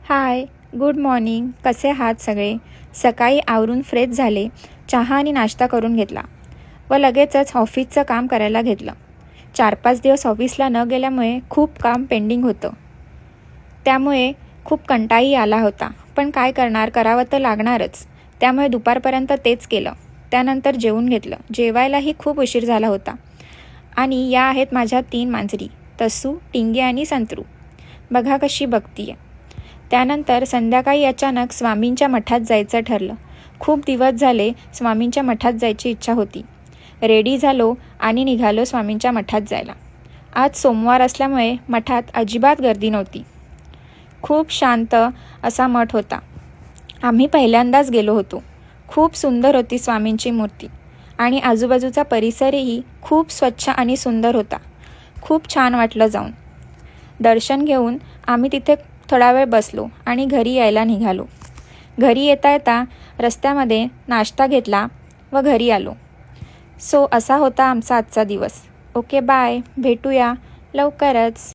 हाय, good morning. कसे आहात सगळे? सकाळी आवरून फ्रेश झाले, चहा आणि नाश्ता करून घेतला व लगेचच ऑफिसचं काम करायला घेतलं. 4-5 दिवस ऑफिसला न गेल्यामुळे खूप काम पेंडिंग होतं. त्यामुळे खूप कंटाळाही आला होता. पण काय करणार, करावं तर लागणारच. त्यामुळे दुपारपर्यंत तेच केलं. त्यानंतर जेवून घेतलं. जेवायलाही खूप उशीर झाला होता. आणि या आहेत माझ्या 3 मांजरी, तसू, टिंगे आणि संतरू. बघा कशी बघतीये. त्यानंतर संध्याकाळी अचानक स्वामींच्या मठात जायचं ठरलं. खूप दिवस झाले स्वामींच्या मठात जायची इच्छा होती. रेडी झालो आणि निघालो स्वामींच्या मठात जायला. आज सोमवार असल्यामुळे मठात अजिबात गर्दी नव्हती. खूप शांत असा मठ होता. आम्ही पहिल्यांदाच गेलो होतो. खूप सुंदर होती स्वामींची मूर्ती आणि आजूबाजूचा परिसरही खूप स्वच्छ आणि सुंदर होता. खूप छान वाटलं जाऊन. दर्शन घेऊन आम्ही तिथे थोडा वेळ बसलो आणि घरी यायला निघालो. घरी येता येता रस्त्यामध्ये नाश्ता घेतला व घरी आलो. असा होता आमचा आजचा दिवस. Okay, bye. भेटूया लवकरच.